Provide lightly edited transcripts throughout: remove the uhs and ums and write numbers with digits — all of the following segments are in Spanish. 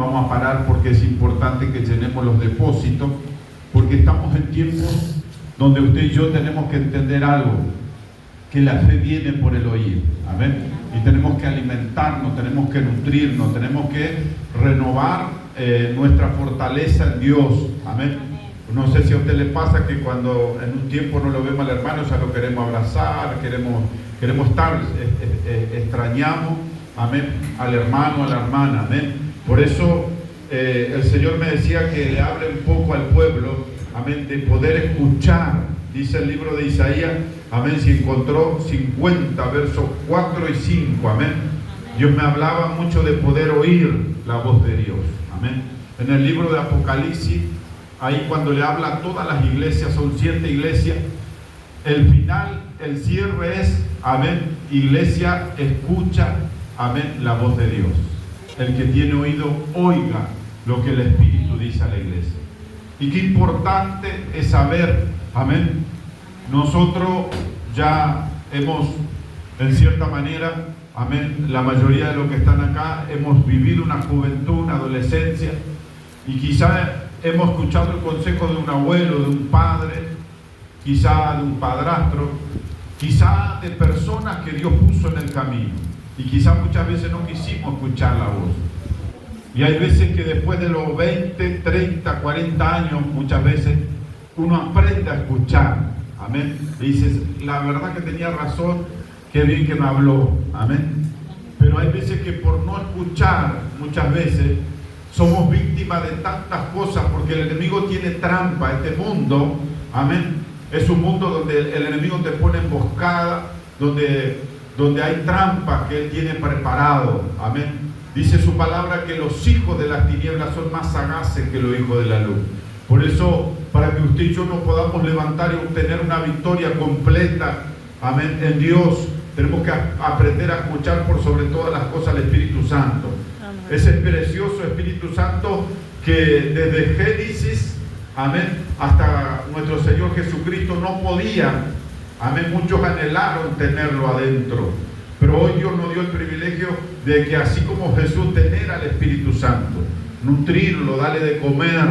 Vamos a parar porque es importante que llenemos los depósitos, porque estamos en tiempos donde usted y yo tenemos que entender algo, que la fe viene por el oír, amén, y tenemos que alimentarnos, tenemos que nutrirnos, tenemos que renovar nuestra fortaleza en Dios, amén. No sé si a usted le pasa que cuando en un tiempo no lo vemos al hermano, ya lo queremos abrazar, queremos estar, extrañamos, amén, al hermano, a la hermana, amén. Por eso el Señor me decía que le hable un poco al pueblo, amén, de poder escuchar, dice el libro de Isaías, amén, si encontró 50, versos 4 y 5, amén. Dios me hablaba mucho de poder oír la voz de Dios, amén. En el libro de Apocalipsis, ahí cuando le habla a todas las iglesias, son 7 iglesias, el final, el cierre es, amén, iglesia, escucha, amén, la voz de Dios. El que tiene oído, oiga lo que el Espíritu dice a la iglesia. Y qué importante es saber, amén, nosotros ya hemos, en cierta manera, amén, la mayoría de los que están acá, hemos vivido una juventud, una adolescencia, y quizá hemos escuchado el consejo de un abuelo, de un padre, quizá de un padrastro, quizá de personas que Dios puso en el camino. Y quizás muchas veces no quisimos escuchar la voz. Y hay veces que después de los 20, 30, 40 años, muchas veces uno aprende a escuchar. Amén. Y dices, la verdad que tenía razón, qué bien que me habló. Amén. Pero hay veces que por no escuchar, muchas veces, somos víctimas de tantas cosas, porque el enemigo tiene trampa. Este mundo, amén, es un mundo donde el enemigo te pone emboscada, donde hay trampas que Él tiene preparado, amén. Dice su palabra que los hijos de las tinieblas son más sagaces que los hijos de la luz. Por eso, para que usted y yo nos podamos levantar y obtener una victoria completa, amén, en Dios, tenemos que aprender a escuchar por sobre todas las cosas al Espíritu Santo. Amén. Ese precioso Espíritu Santo que desde Génesis, amén, hasta nuestro Señor Jesucristo no podía. Amén, muchos anhelaron tenerlo adentro, pero hoy Dios nos dio el privilegio de que así como Jesús, tener al Espíritu Santo, nutrirlo, darle de comer,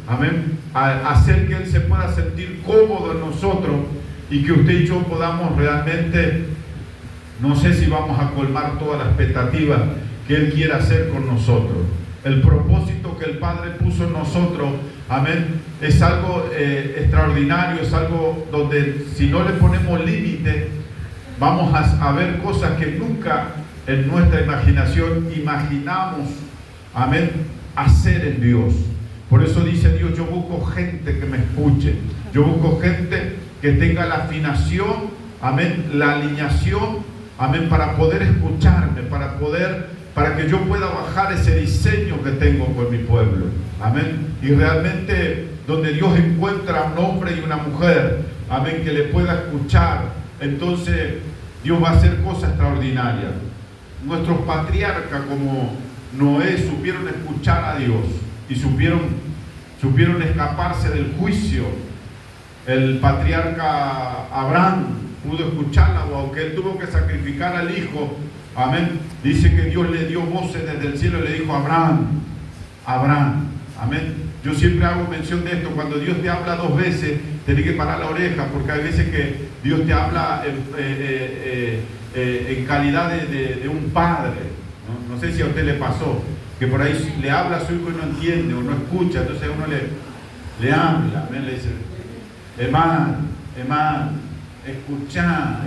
amén, hacer que Él se pueda sentir cómodo en nosotros y que usted y yo podamos realmente, no sé si vamos a colmar todas las expectativas que Él quiere hacer con nosotros. El propósito que el Padre puso en nosotros, amén, es algo extraordinario, es algo donde si no le ponemos límite, vamos a ver cosas que nunca en nuestra imaginación imaginamos, amén, hacer en Dios. Por eso dice Dios, yo busco gente que me escuche, yo busco gente que tenga la afinación, amén, la alineación, amén, para poder escucharme, para que yo pueda bajar ese diseño que tengo con mi pueblo, amén, y realmente donde Dios encuentra a un hombre y una mujer, amén, que le pueda escuchar, entonces Dios va a hacer cosas extraordinarias. Nuestros patriarcas como Noé supieron escuchar a Dios y supieron escaparse del juicio. El patriarca Abraham pudo escucharla, aunque él tuvo que sacrificar al hijo, amén, dice que Dios le dio voces desde el cielo y le dijo, Abraham, Abraham, amén. Yo siempre hago mención de esto, cuando Dios te habla 2 veces, tenés que parar la oreja, porque hay veces que Dios te habla en calidad de un padre, ¿no? No sé si a usted le pasó, que por ahí le habla a su hijo y no entiende o no escucha, entonces uno le habla, amén, le dice, hermano, escuchá,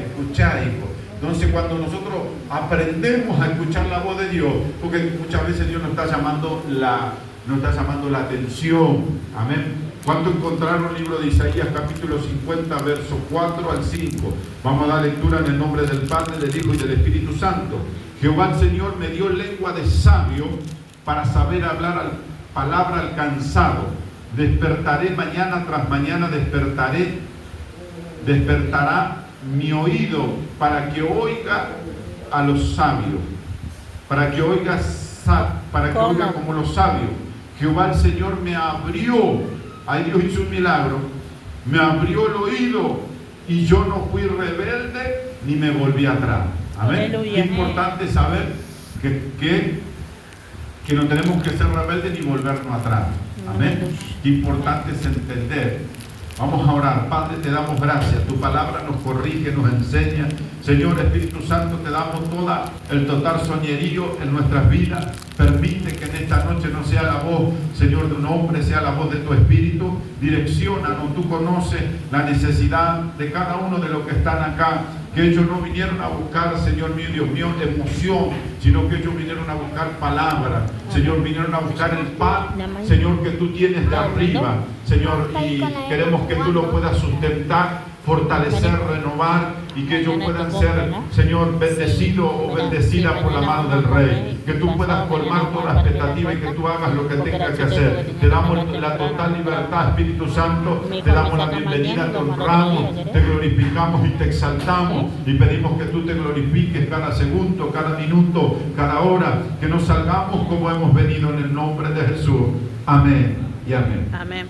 hijo. Entonces cuando nosotros aprendemos a escuchar la voz de Dios, porque muchas veces Dios nos está llamando la atención, amén. ¿Cuánto encontraron el libro de Isaías capítulo 50 verso 4 al 5? Vamos a dar lectura en el nombre del Padre, del Hijo y del Espíritu Santo. Jehová el Señor me dio lengua de sabio para saber hablar palabra al cansado. Despertaré mañana tras mañana, despertará mi oído para que oiga a los sabios, para que oiga como los sabios. Jehová el Señor me abrió, ahí Dios hizo un milagro, me abrió el oído y yo no fui rebelde ni me volví atrás. Amén. Aleluya. Es importante saber que que no tenemos que ser rebeldes ni volvernos atrás. Amén. Qué importante es entender. Vamos a orar. Padre, te damos gracias. Tu palabra nos corrige, nos enseña. Señor Espíritu Santo, te damos toda el total soñerío en nuestras vidas. Permite que en esta noche no sea la voz, Señor, de un hombre, sea la voz de tu Espíritu. Direcciónanos. Tú conoces la necesidad de cada uno de los que están acá. Que ellos no vinieron a buscar, Señor mío, Dios mío, emoción, sino que ellos vinieron a buscar palabra. Señor, vinieron a buscar el pan, Señor, que tú tienes de arriba. Señor, y queremos que tú lo puedas sustentar, fortalecer, renovar, y que ellos puedan ser, Señor, bendecidos o bendecidas por la mano del Rey. Que tú puedas colmar toda la expectativa y que tú hagas lo que tengas que hacer. Te damos la total libertad, Espíritu Santo. Te damos la bienvenida, te honramos, te glorificamos y te exaltamos. Y pedimos que tú te glorifiques cada segundo, cada minuto, cada hora. Que nos salgamos como hemos venido en el nombre de Jesús. Amén y amén. Amén.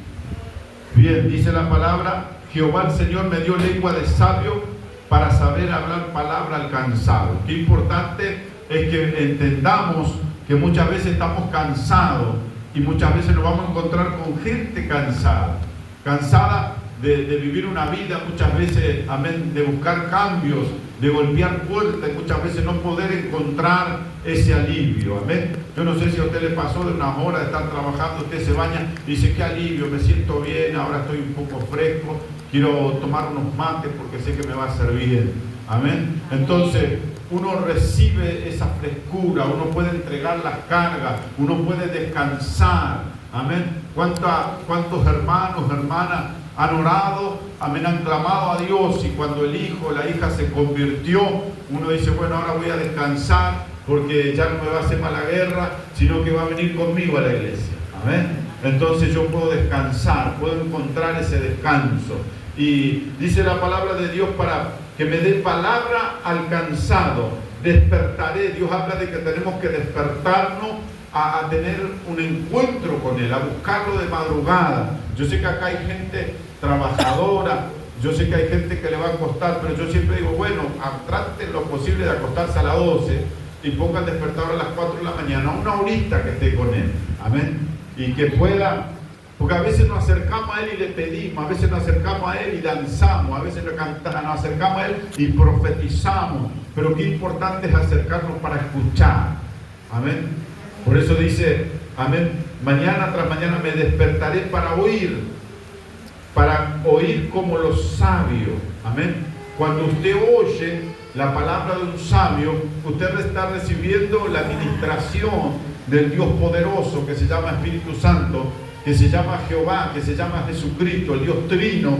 Bien, dice la palabra: Jehová el Señor me dio lengua de sabio para saber hablar palabra al cansado. Qué importante es que entendamos que muchas veces estamos cansados y muchas veces nos vamos a encontrar con gente cansada de vivir una vida, muchas veces, amén, de buscar cambios, de golpear puertas y muchas veces no poder encontrar ese alivio, amén. Yo no sé si a usted le pasó de unas horas de estar trabajando, usted se baña y dice: qué alivio, me siento bien, ahora estoy un poco fresco, quiero tomar unos mates porque sé que me va a servir, amén. Entonces uno recibe esa frescura, uno puede entregar las cargas, uno puede descansar, amén. ¿Cuántos hermanos, hermanas han orado, amén, han clamado a Dios, y cuando el hijo, la hija se convirtió, uno dice: bueno, ahora voy a descansar porque ya no me va a hacer mala guerra, sino que va a venir conmigo a la iglesia, amén. Entonces yo puedo descansar, puedo encontrar ese descanso. Y dice la palabra de Dios: para que me dé palabra al cansado, despertaré. Dios habla de que tenemos que despertarnos a tener un encuentro con Él, a buscarlo de madrugada. Yo sé que acá hay gente trabajadora, yo sé que hay gente que le va a costar, pero yo siempre digo: bueno, traten lo posible de acostarse a las 12 y pongan el despertador a las 4 de la mañana, una horita que esté con Él, amén, y que pueda, porque a veces nos acercamos a Él y le pedimos, a veces nos acercamos a Él y danzamos, a veces nos acercamos a Él y profetizamos, pero qué importante es acercarnos para escuchar, amén. Por eso dice, amén, mañana tras mañana me despertaré para oír como los sabios, amén. Cuando usted oye la palabra de un sabio, usted está recibiendo la administración del Dios poderoso, que se llama Espíritu Santo, que se llama Jehová, que se llama Jesucristo, el Dios Trino.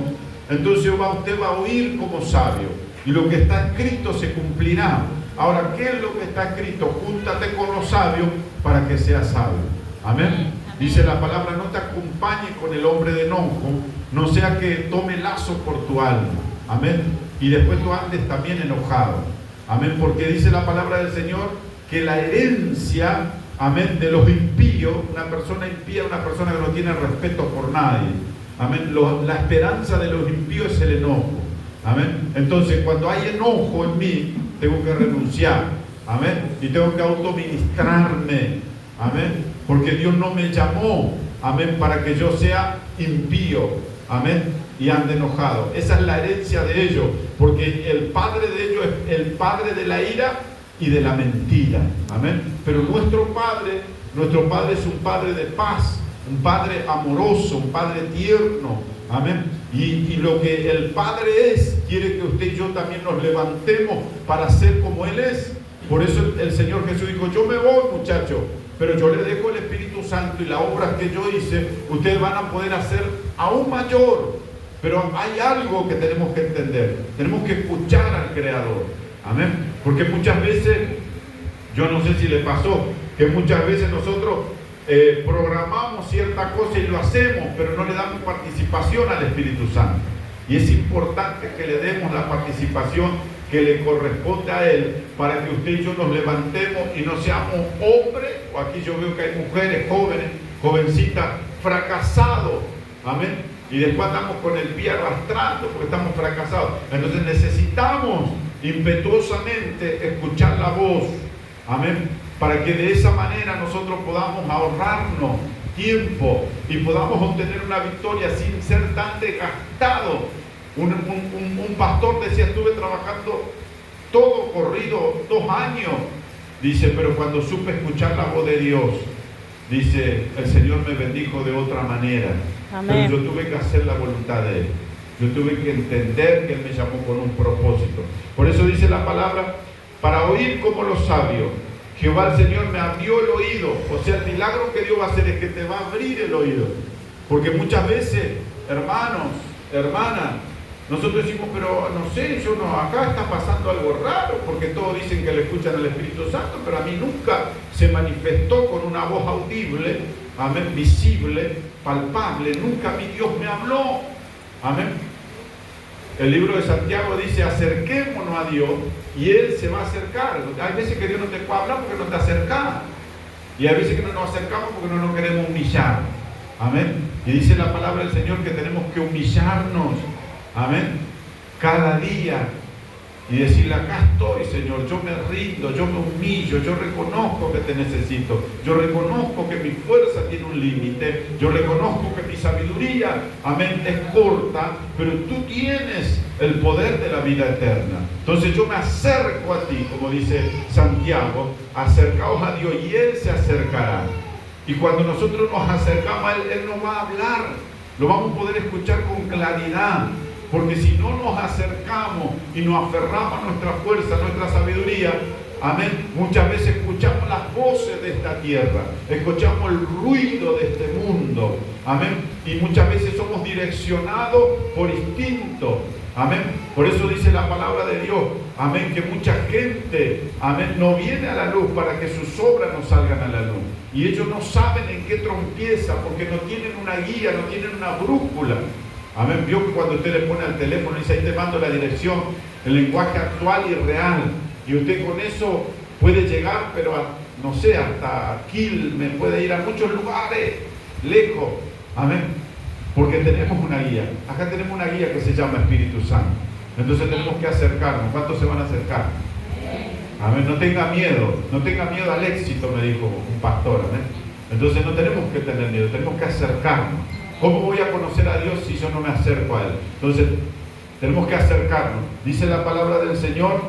Entonces usted va a oír como sabio, y lo que está escrito se cumplirá. Ahora, ¿qué es lo que está escrito? Júntate con los sabios para que seas sabio. Amén. Dice la palabra: no te acompañes con el hombre de enojo, no sea que tome lazo por tu alma. Amén. Y después tú andes también enojado. Amén. Porque dice la palabra del Señor que la herencia, amén, de los impíos, una persona impía es una persona que no tiene respeto por nadie. Amén. La esperanza de los impíos es el enojo. Amén. Entonces, cuando hay enojo en mí, tengo que renunciar, amén, y tengo que autoministrarme, amén, porque Dios no me llamó, amén, para que yo sea impío, amén, y ande enojado. Esa es la herencia de ellos, porque el padre de ellos es el padre de la ira y de la mentira, amén. Pero nuestro padre es un padre de paz, un padre amoroso, un padre tierno, amén. Y lo que el Padre es, quiere que usted y yo también nos levantemos para ser como Él es. Por eso el Señor Jesús dijo: yo me voy, muchachos, pero yo les dejo el Espíritu Santo, y la obra que yo hice, ustedes van a poder hacer aún mayor. Pero hay algo que tenemos que entender: tenemos que escuchar al Creador, amén. Porque muchas veces, yo no sé si le pasó, que muchas veces nosotros programamos cierta cosa y lo hacemos, pero no le damos participación al Espíritu Santo. Y es importante que le demos la participación que le corresponde a Él, para que usted y yo nos levantemos y no seamos hombres, o aquí yo veo que hay mujeres jóvenes, jovencitas, fracasados, amén, y después andamos con el pie arrastrando porque estamos fracasados. Entonces necesitamos impetuosamente escuchar la voz, amén, para que de esa manera nosotros podamos ahorrarnos tiempo y podamos obtener una victoria sin ser tan desgastado. Un pastor decía, estuve trabajando todo corrido 2 años, dice, pero cuando supe escuchar la voz de Dios, dice, el Señor me bendijo de otra manera. Amén. Pero yo tuve que hacer la voluntad de Él. Yo tuve que entender que Él me llamó con un propósito. Por eso dice la palabra, para oír como los sabios. Jehová el Señor me abrió el oído. O sea, el milagro que Dios va a hacer es que te va a abrir el oído. Porque muchas veces, hermanos, hermanas, nosotros decimos, pero no sé, yo no, acá está pasando algo raro, porque todos dicen que le escuchan al Espíritu Santo, pero a mí nunca se manifestó con una voz audible, amén, visible, palpable, nunca mi Dios me habló, amén. El libro de Santiago dice, acerquémonos a Dios y Él se va a acercar. Hay veces que Dios no te puede hablar porque no te acerca, y hay veces que no nos acercamos porque no nos queremos humillar, amén. Y dice la palabra del Señor que tenemos que humillarnos, amén, cada día, y decirle, acá estoy, Señor, yo me rindo, yo me humillo, yo reconozco que te necesito, yo reconozco que mi fuerza tiene un límite, yo reconozco que mi sabiduría, amén, es corta, pero tú tienes el poder de la vida eterna. Entonces yo me acerco a ti, como dice Santiago, acercaos a Dios y Él se acercará. Y cuando nosotros nos acercamos a Él, Él nos va a hablar, lo vamos a poder escuchar con claridad. Porque si no nos acercamos y nos aferramos a nuestra fuerza, a nuestra sabiduría, amén, muchas veces escuchamos las voces de esta tierra, escuchamos el ruido de este mundo, amén, y muchas veces somos direccionados por instinto, amén. Por eso dice la palabra de Dios, amén, que mucha gente, amén, no viene a la luz para que sus obras no salgan a la luz. Y ellos no saben en qué tropieza, porque no tienen una guía, no tienen una brújula. Amén. Vio que cuando usted le pone al teléfono y dice, ahí te mando la dirección, el lenguaje actual y real, y usted con eso puede llegar, pero no sé, hasta Quilmes, puede ir a muchos lugares lejos, amén, porque tenemos una guía. Acá tenemos una guía que se llama Espíritu Santo. Entonces tenemos que acercarnos. ¿Cuántos se van a acercar? Amén. No tenga miedo al éxito, me dijo un pastor, amén. Entonces no tenemos que tener miedo, tenemos que acercarnos. ¿Cómo voy a conocer a Dios si yo no me acerco a Él? Entonces, tenemos que acercarnos. Dice la palabra del Señor,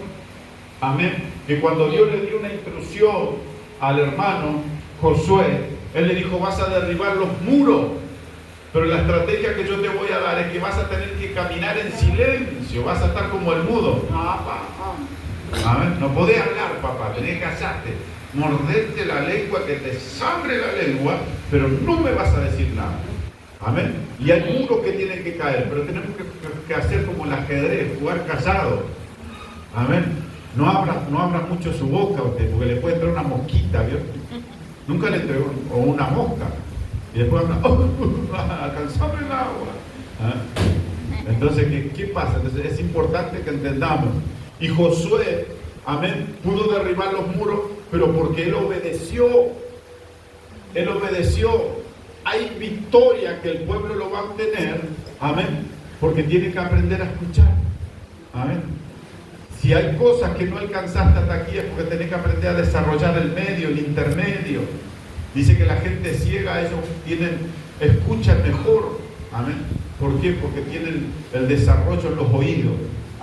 amén, que cuando Dios le dio una instrucción al hermano Josué, Él le dijo, vas a derribar los muros, pero la estrategia que yo te voy a dar es que vas a tener que caminar en silencio, vas a estar como el mudo. Amén. No podés hablar, papá, tenés que callarte, morderte la lengua, que te sangre la lengua, pero no me vas a decir nada. Amén. Y hay muros que tienen que caer, pero tenemos que hacer como el ajedrez, jugar callado. Amén. No abra mucho su boca usted, porque le puede entrar una mosquita, ¿vio? Nunca le entregó, o una mosca. Y después habla, alcanzame el agua. ¿Ah? Entonces, ¿qué pasa? Entonces, es importante que entendamos. Y Josué, amén, pudo derribar los muros, pero porque él obedeció. Él obedeció. Hay victoria que el pueblo lo va a obtener, amén, porque tiene que aprender a escuchar, amén. Si hay cosas que no alcanzaste hasta aquí es porque tenés que aprender a desarrollar el medio, el intermedio. Dice que la gente ciega, ellos escuchan mejor, amén. ¿Por qué? Porque tienen el desarrollo en los oídos,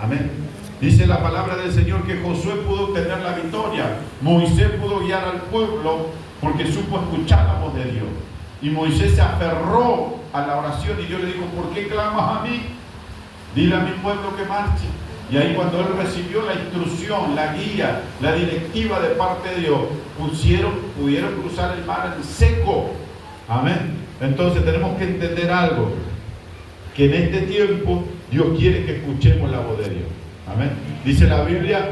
amén. Dice la palabra del Señor que Josué pudo obtener la victoria, Moisés pudo guiar al pueblo porque supo escuchar la voz de Dios. Y Moisés se aferró a la oración y Dios le dijo, ¿por qué clamas a mí? Dile a mi pueblo que marche. Y ahí cuando él recibió la instrucción, la guía, la directiva de parte de Dios, pudieron cruzar el mar en seco. Amén. Entonces tenemos que entender algo, que en este tiempo Dios quiere que escuchemos la voz de Dios. Amén. Dice la Biblia,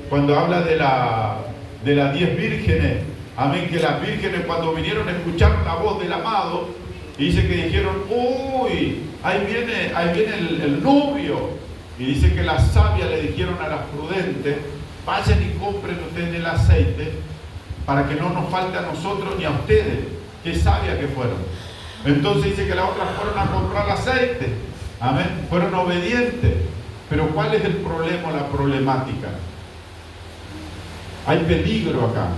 cuando habla de las 10 vírgenes, amén, que las vírgenes cuando vinieron a escuchar la voz del amado, dice que dijeron, uy, ahí viene el novio. Y dice que las sabias le dijeron a las prudentes, vayan y compren ustedes el aceite para que no nos falte a nosotros ni a ustedes. Qué sabias que fueron. Entonces dice que las otras fueron a comprar aceite, amén, fueron obedientes. Pero ¿cuál es el problema o la problemática? Hay peligro acá.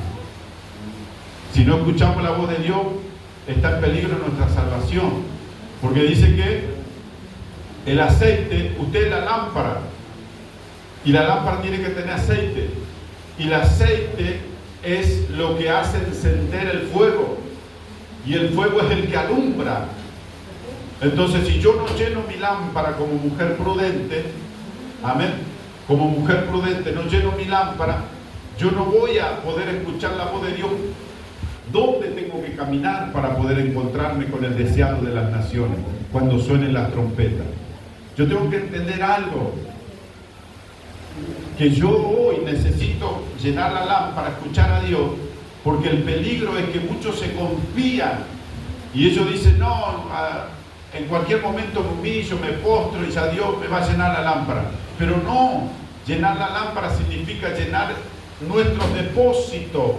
Si no escuchamos la voz de Dios, está en peligro nuestra salvación. Porque dice que el aceite, usted es la lámpara, y la lámpara tiene que tener aceite. Y el aceite es lo que hace encender el fuego. Y el fuego es el que alumbra. Entonces, si yo no lleno mi lámpara como mujer prudente, amén, como mujer prudente no lleno mi lámpara, yo no voy a poder escuchar la voz de Dios. ¿Dónde tengo que caminar para poder encontrarme con el deseado de las naciones cuando suenen las trompetas? Yo tengo que entender algo, que yo hoy necesito llenar la lámpara, escuchar a Dios, porque el peligro es que muchos se confían y ellos dicen, no, en cualquier momento me humillo, me postro y ya Dios me va a llenar la lámpara. Pero no, llenar la lámpara significa llenar nuestros depósitos.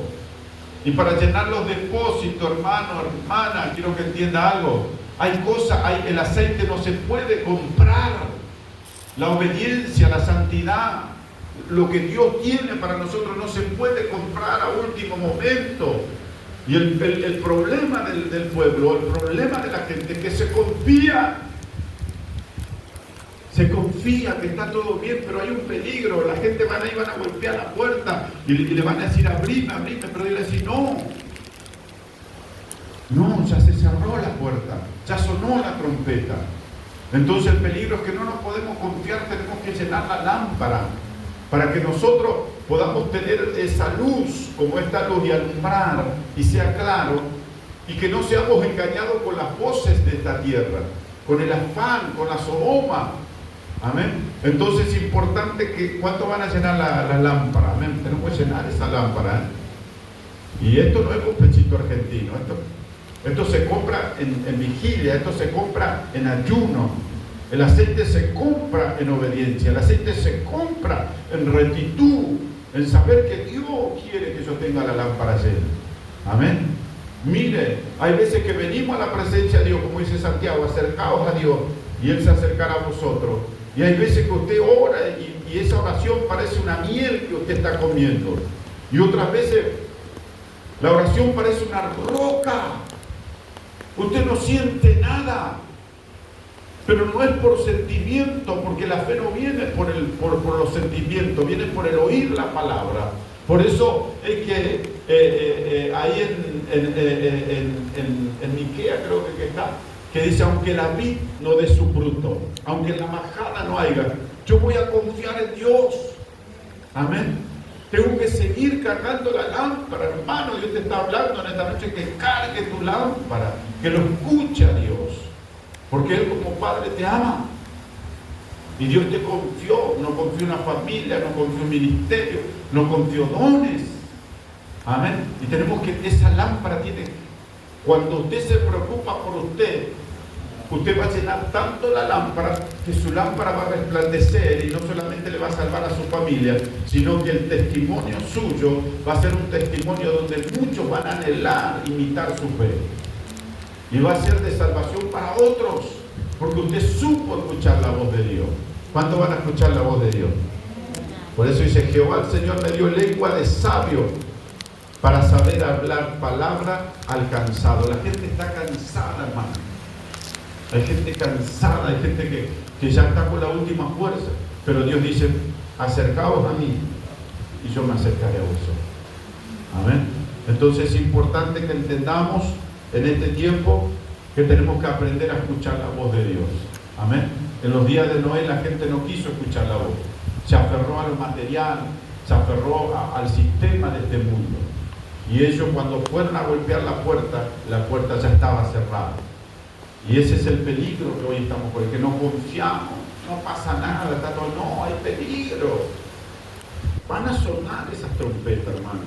Y para llenar los depósitos, hermano, hermana, quiero que entienda algo. Hay cosas, el aceite no se puede comprar. La obediencia, la santidad, lo que Dios tiene para nosotros no se puede comprar a último momento. Y el problema del pueblo, el problema de la gente que se confía que está todo bien, pero hay un peligro. La gente van a golpear la puerta y le van a decir, abrime, pero él va a decir, no, ya se cerró la puerta, ya sonó la trompeta. Entonces el peligro es que no nos podemos confiar, tenemos que llenar la lámpara para que nosotros podamos tener esa luz, como esta luz, y alumbrar y sea claro, y que no seamos engañados con las voces de esta tierra, con el afán, con la Sodoma. Amén. Entonces es importante que, ¿cuánto van a llenar la lámpara? Amén. Tenemos que llenar esa lámpara, ¿eh? Y esto no es un pechito argentino, esto se compra en vigilia, esto se compra en ayuno. El aceite se compra en obediencia, el aceite se compra en rectitud, en saber que Dios quiere que yo tenga la lámpara llena. Amén. Mire, hay veces que venimos a la presencia de Dios, como dice Santiago, acercaos a Dios y Él se acercará a vosotros. Y hay veces que usted ora y esa oración parece una miel que usted está comiendo. Y otras veces la oración parece una roca. Usted no siente nada. Pero no es por sentimiento, porque la fe no viene por los sentimientos, viene por el oír la palabra. Por eso es que ahí en Miqueas creo que está, que dice, aunque la vid no dé su fruto, aunque la majada no haya, yo voy a confiar en Dios. Amén. Tengo que seguir cargando la lámpara, hermano. Dios te está hablando en esta noche que cargue tu lámpara, que lo escuche a Dios. Porque Él como Padre te ama. Y Dios te confió, no confió una familia, no confió un ministerio, no confió dones. Amén. Y tenemos que, esa lámpara tiene, cuando usted se preocupa por usted va a llenar tanto la lámpara que su lámpara va a resplandecer y no solamente le va a salvar a su familia, sino que el testimonio suyo va a ser un testimonio donde muchos van a anhelar imitar su fe. Y va a ser de salvación para otros, porque usted supo escuchar la voz de Dios. ¿Cuántos van a escuchar la voz de Dios? Por eso dice, Jehová el Señor me dio lengua de sabio para saber hablar palabra al cansado. La gente está cansada, hermano. Hay gente cansada, hay gente que ya está con la última fuerza. Pero Dios dice, acercaos a mí y yo me acercaré a vosotros. Amén. Entonces es importante que entendamos en este tiempo que tenemos que aprender a escuchar la voz de Dios. Amén. En los días de Noé la gente no quiso escuchar la voz. Se aferró a lo material, se aferró al sistema de este mundo. Y ellos cuando fueron a golpear la puerta ya estaba cerrada. Y ese es el peligro que hoy estamos, porque no confiamos, no pasa nada, está todo, no, hay peligro. Van a sonar esas trompetas, hermano.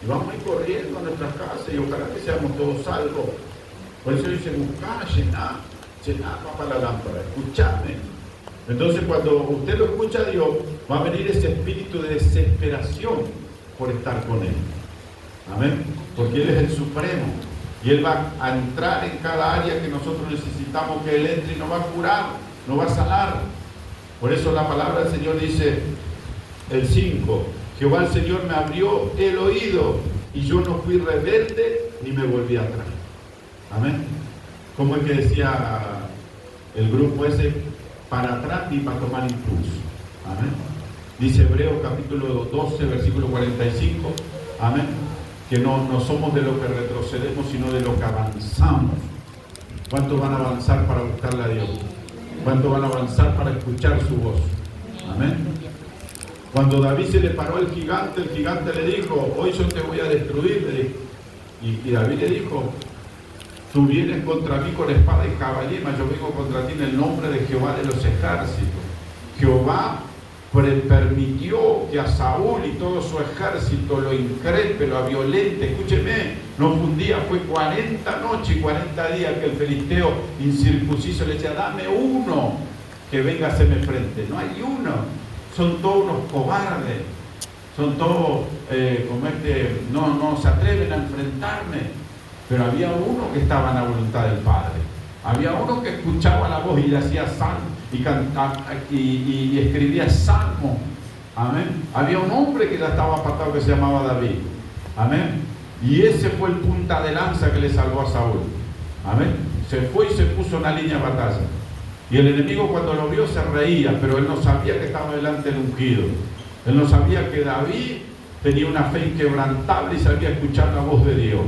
Y vamos a ir corriendo a nuestras casas y ojalá que seamos todos salvos. Por eso dice, buscar, llenar para la lámpara, escuchadme. Entonces cuando usted lo escucha a Dios, va a venir ese espíritu de desesperación por estar con Él. Amén. Porque Él es el Supremo. Y Él va a entrar en cada área que nosotros necesitamos que Él entre y nos va a curar, nos va a sanar. Por eso la palabra del Señor dice, el 5, Jehová el Señor me abrió el oído y yo no fui rebelde ni me volví atrás. Amén. ¿Cómo es que decía el grupo ese? Para atrás ni para tomar impulso. Amén. Dice Hebreos capítulo 12, versículo 45. Amén. Que no somos de lo que retrocedemos, sino de lo que avanzamos. ¿Cuántos van a avanzar para buscarle a Dios? ¿Cuántos van a avanzar para escuchar su voz? Amén. Cuando David se le paró al gigante, el gigante le dijo, hoy yo te voy a destruir, le dijo. Y David le dijo, tú vienes contra mí con espada y caballema, yo vengo contra ti en el nombre de Jehová de los ejércitos. Jehová permitió que a Saúl y todo su ejército lo increpe, lo violente. Escúcheme, no fue un día, fue 40 noches y 40 días que el filisteo incircunciso le decía, dame uno que venga a hacerme frente. No hay uno. Son todos unos cobardes, son todos, no se atreven a enfrentarme. Pero había uno que estaba en la voluntad del Padre. Había uno que escuchaba la voz y hacía salmo y escribía salmo. Amén. Había un hombre que ya estaba apartado que se llamaba David. Amén. Y ese fue el punta de lanza que le salvó a Saúl. Amén. Se fue y se puso en la línea de batalla. Y el enemigo cuando lo vio se reía, pero él no sabía que estaba delante del ungido. Él no sabía que David tenía una fe inquebrantable y sabía escuchar la voz de Dios.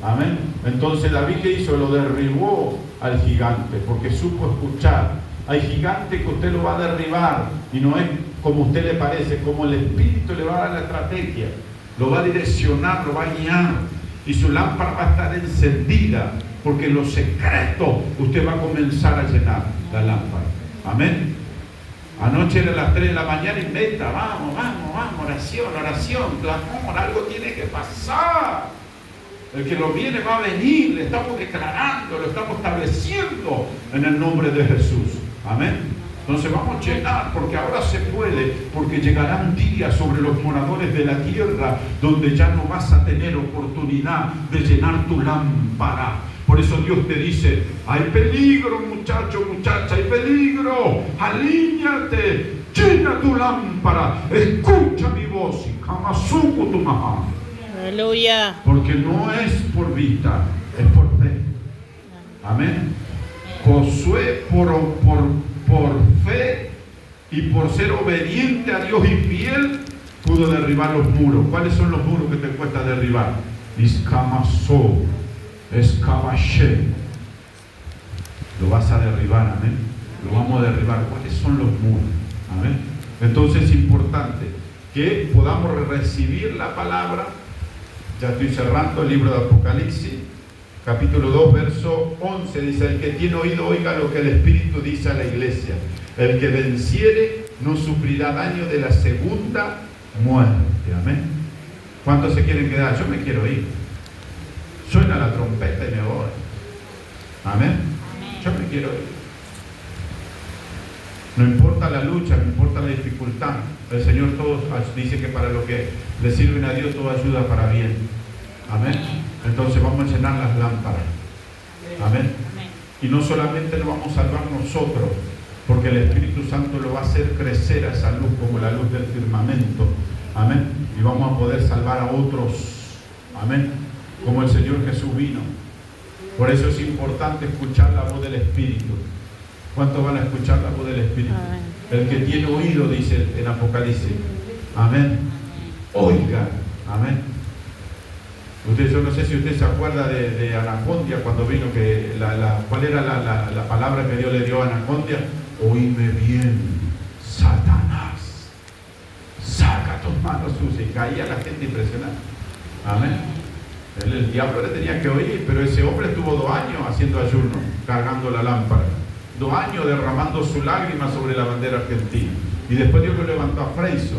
Amén. Entonces David, ¿qué hizo? Lo derribó al gigante, porque supo escuchar. Hay gigantes que usted lo va a derribar y no es como a usted le parece, como el Espíritu le va a dar la estrategia, lo va a direccionar, lo va a guiar y su lámpara va a estar encendida, porque en lo secreto usted va a comenzar a llenar la lámpara. Amén. Anoche era las 3 de la mañana y meta, vamos, oración, clamor, algo tiene que pasar. El que lo viene va a venir, le estamos declarando, lo estamos estableciendo en el nombre de Jesús. Amén. Entonces vamos a llenar, porque ahora se puede, porque llegará un día sobre los moradores de la tierra donde ya no vas a tener oportunidad de llenar tu lámpara. Por eso Dios te dice, hay peligro, muchacho, muchacha, hay peligro, alíñate, llena tu lámpara, escucha mi voz, y Kamasuku tu maha. Aleluya. Porque no es por vista, es por fe. Amén. Josué por fe y por ser obediente a Dios y fiel pudo derribar los muros. ¿Cuáles son los muros que te cuesta derribar? Iskamaso, Escabashe. Lo vas a derribar, amén. Lo vamos a derribar. ¿Cuáles son los muros? Amén. Entonces es importante que podamos recibir la palabra. Ya estoy cerrando el libro de Apocalipsis, capítulo 2, verso 11. Dice, el que tiene oído oiga lo que el Espíritu dice a la iglesia. El que venciere no sufrirá daño de la segunda muerte. Amén. ¿Cuántos se quieren quedar? Yo me quiero ir. Suena la trompeta y me voy. Amén. Yo me quiero ir. No importa la lucha, no importa la dificultad. El Señor todos dice que para lo que le sirven a Dios todo ayuda para bien. Amén. Entonces vamos a llenar las lámparas. Amén. Y no solamente lo vamos a salvar nosotros, porque el Espíritu Santo lo va a hacer crecer a esa luz como la luz del firmamento. Amén. Y vamos a poder salvar a otros. Amén. Como el Señor Jesús vino. Por eso es importante escuchar la voz del Espíritu. ¿Cuántos van a escuchar la voz del Espíritu? Amén. El que tiene oído, dice en Apocalipsis. Amén. Oiga. Amén. Yo no sé si usted se acuerda de Anacondia cuando vino, que ¿cuál era la palabra que Dios le dio a Anacondia? Oíme bien, Satanás. Saca tus manos sucias. Y caía la gente impresionada. Amén. El diablo le tenía que oír, pero ese hombre estuvo 2 años haciendo ayuno, cargando la lámpara. 2 años derramando su lágrima sobre la bandera argentina. Y después Dios lo levantó a Freiso.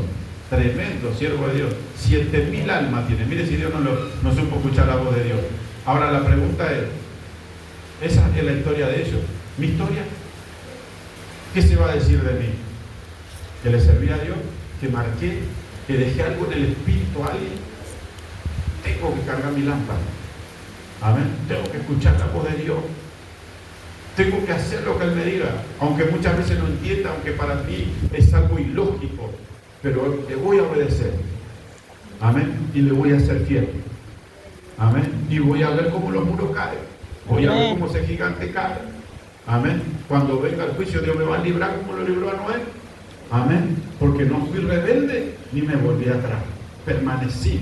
Tremendo, siervo de Dios. 7.000 almas tiene. Mire si Dios no supo escuchar la voz de Dios. Ahora la pregunta es, esa es la historia de ellos. ¿Mi historia? ¿Qué se va a decir de mí? ¿Que le serví a Dios? ¿Que marqué? ¿Que dejé algo en el espíritu a alguien? Tengo que cargar mi lámpara. Amén. Tengo que escuchar la voz de Dios. Tengo que hacer lo que Él me diga, aunque muchas veces no entienda, aunque para mí es algo ilógico, pero le voy a obedecer. Amén. Y le voy a ser fiel. Amén. Y voy a ver cómo los muros caen. Voy a ver cómo ese gigante cae. Amén. Cuando venga el juicio, Dios me va a librar como lo libró a Noé. Amén. Porque no fui rebelde ni me volví atrás. Permanecí.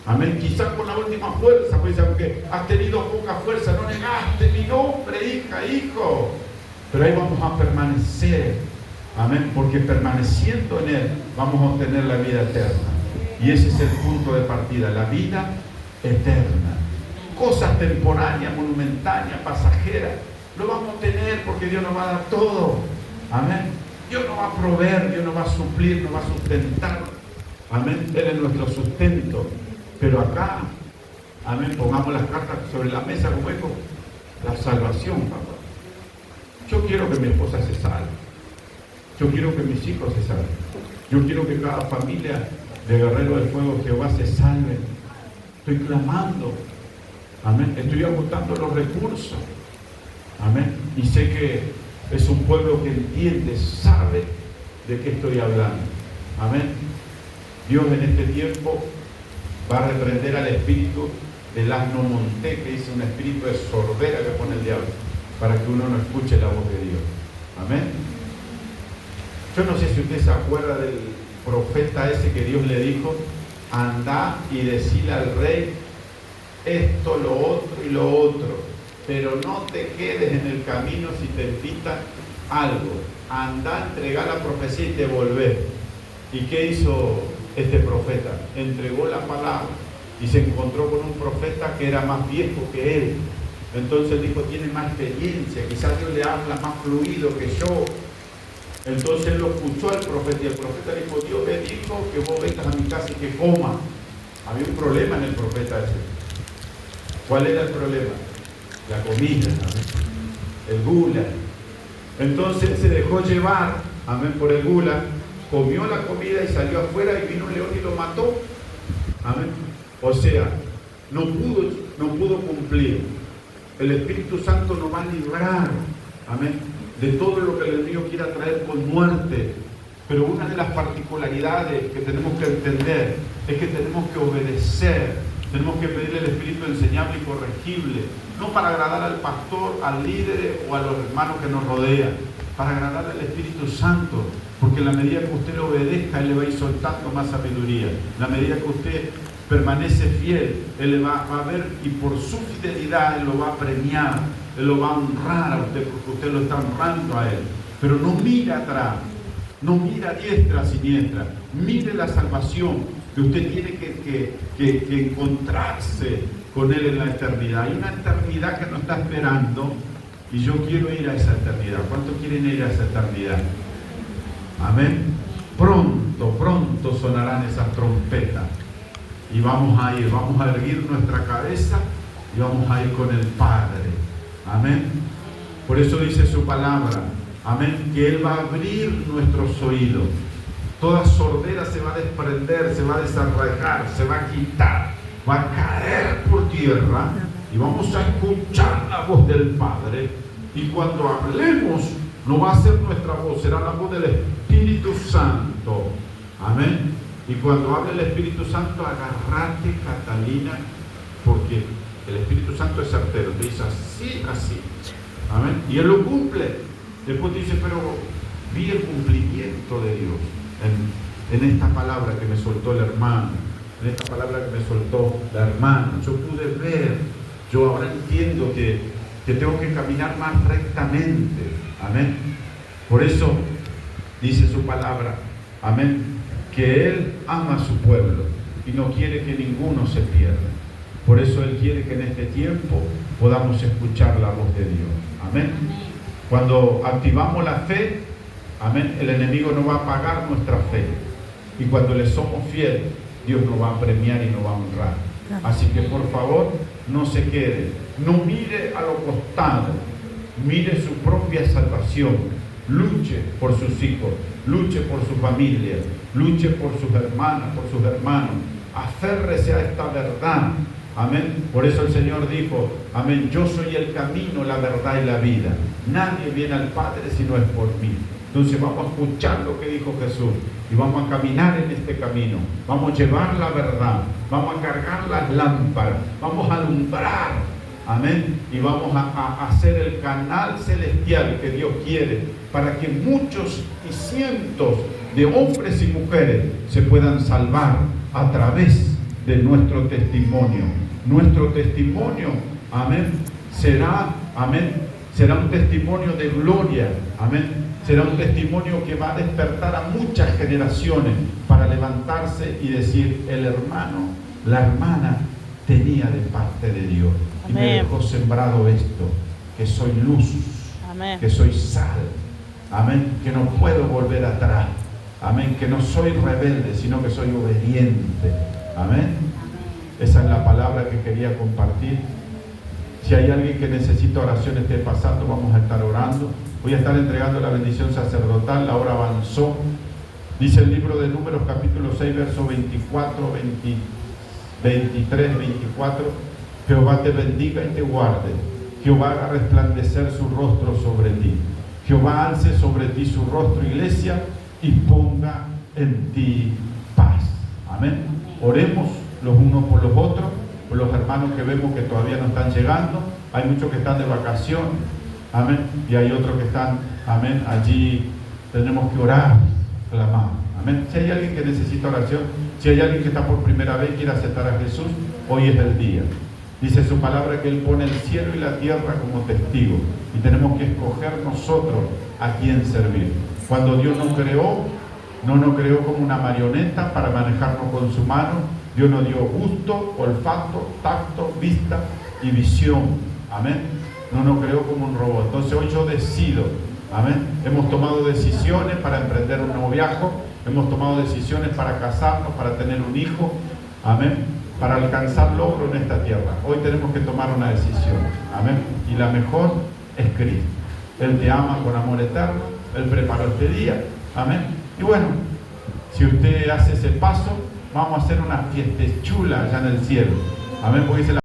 Amén. Quizás con la última fuerza, pues aunque has tenido poca fuerza, no negaste mi nombre, hija, hijo. Pero ahí vamos a permanecer. Amén. Porque permaneciendo en Él vamos a obtener la vida eterna. Y ese es el punto de partida, la vida eterna. Cosas temporáneas, monumentarias, pasajeras, lo vamos a tener porque Dios nos va a dar todo. Amén. Dios nos va a proveer, Dios nos va a suplir, nos va a sustentar. Amén. Él es nuestro sustento. Pero acá, amén, pongamos las cartas sobre la mesa como esto, la salvación, papá. Yo quiero que mi esposa se salve. Yo quiero que mis hijos se salven. Yo quiero que cada familia de Guerrero del Fuego Jehová se salve. Estoy clamando. Amén. Estoy agotando los recursos. Amén. Y sé que es un pueblo que entiende, sabe de qué estoy hablando. Amén. Dios en este tiempo va a reprender al espíritu del asno montés, que dice un espíritu de sordera que pone el diablo, para que uno no escuche la voz de Dios. Amén. Yo no sé si usted se acuerda del profeta ese que Dios le dijo: andá y decile al rey esto, lo otro y lo otro, pero no te quedes en el camino si te invitan algo. Andá, entregar la profecía y te volvés. ¿Y qué hizo este profeta? Entregó la palabra y se encontró con un profeta que era más viejo que él. Entonces dijo: tiene más experiencia, quizás Dios le habla más fluido que yo. Entonces él lo escuchó al profeta y el profeta dijo: Dios me dijo que vos vengas a mi casa y que coma. Había un problema en el profeta ese. ¿Cuál era el problema? La comida, ¿no? El gula. Entonces él se dejó llevar, amén, por el gula, comió la comida y salió afuera y vino un león y lo mató. Amén. O sea, no pudo cumplir. El Espíritu Santo nos va a librar, amén, de todo lo que el enemigo quiera traer con muerte. Pero una de las particularidades que tenemos que entender es que tenemos que obedecer. Tenemos que pedirle al Espíritu enseñable y corregible, no para agradar al pastor, al líder o a los hermanos que nos rodean, para agradar al Espíritu Santo, porque en la medida que usted le obedezca, Él le va a ir soltando más sabiduría. En la medida que usted permanece fiel, Él le va a ver, y por su fidelidad Él lo va a premiar, Él lo va a honrar a usted, porque usted lo está honrando a Él. Pero no mira atrás, no mira a diestra, a siniestra, mire la salvación, que usted tiene que encontrarse con Él en la eternidad. Hay una eternidad que nos está esperando y yo quiero ir a esa eternidad. ¿Cuántos quieren ir a esa eternidad? Amén. Pronto sonarán esas trompetas y vamos a ir, vamos a erguir nuestra cabeza y vamos a ir con el Padre. Amén. Por eso dice su palabra, amén, que Él va a abrir nuestros oídos. Toda sordera se va a desprender, se va a desarraigar, se va a quitar, va a caer por tierra y vamos a escuchar la voz del Padre. Y cuando hablemos, no va a ser nuestra voz, será la voz del Espíritu Santo. Amén. Y cuando hable el Espíritu Santo, agárrate, Catalina, porque el Espíritu Santo es certero, te dice así, así. Amén. Y Él lo cumple. Después dice: pero vi el cumplimiento de Dios. En esta palabra que me soltó el hermano, en esta palabra que me soltó la hermana, yo pude ver, yo ahora entiendo que tengo que caminar más rectamente. Amén. Por eso dice su palabra, amén, que Él ama a su pueblo y no quiere que ninguno se pierda. Por eso Él quiere que en este tiempo podamos escuchar la voz de Dios. Amén. Cuando activamos la fe, amén, el enemigo no va a apagar nuestra fe. Y cuando le somos fieles, Dios nos va a premiar y nos va a honrar. Así que por favor, no se quede. No mire a lo costado. Mire su propia salvación. Luche por sus hijos. Luche por su familia. Luche por sus hermanas, por sus hermanos. Aférrese a esta verdad. Amén. Por eso el Señor dijo, amén, yo soy el camino, la verdad y la vida. Nadie viene al Padre si no es por mí. Entonces vamos a escuchar lo que dijo Jesús y vamos a caminar en este camino. Vamos a llevar la verdad, vamos a cargar las lámparas, vamos a alumbrar, amén, y vamos a hacer el canal celestial que Dios quiere para que muchos y cientos de hombres y mujeres se puedan salvar a través de nuestro testimonio. Nuestro testimonio, amén, será un testimonio de gloria, amén. Será un testimonio que va a despertar a muchas generaciones para levantarse y decir: el hermano, la hermana tenía de parte de Dios. Amén. Y me dejó sembrado esto, que soy luz, amén, que soy sal, amén, que no puedo volver atrás, amén, que no soy rebelde, sino que soy obediente, amén. Esa es la palabra que quería compartir. Si hay alguien que necesita oración, esté pasando, vamos a estar orando. Voy a estar entregando la bendición sacerdotal, la hora avanzó. Dice el libro de Números, capítulo 6, verso 24, 23, 24. Jehová te bendiga y te guarde. Jehová haga resplandecer su rostro sobre ti. Jehová alce sobre ti su rostro, iglesia, y ponga en ti paz. Amén. Oremos los unos por los otros, por los hermanos que vemos que todavía no están llegando. Hay muchos que están de vacación. Amén. Y hay otros que están, amén, allí tenemos que orar, clamar. Amén. Si hay alguien que necesita oración, si hay alguien que está por primera vez y quiere aceptar a Jesús, hoy es el día. Dice su palabra que Él pone el cielo y la tierra como testigos. Y tenemos que escoger nosotros a quién servir. Cuando Dios nos creó, no nos creó como una marioneta para manejarnos con su mano. Dios nos dio gusto, olfato, tacto, vista y visión. Amén. No nos creó como un robot. Entonces hoy yo decido, amén. Hemos tomado decisiones para emprender un noviazgo, hemos tomado decisiones para casarnos, para tener un hijo, amén, para alcanzar logro en esta tierra. Hoy tenemos que tomar una decisión, amén. Y la mejor es Cristo. Él te ama con amor eterno, Él preparó este día, amén. Y bueno, si usted hace ese paso, vamos a hacer una fiesta chula allá en el cielo, amén, porque dice la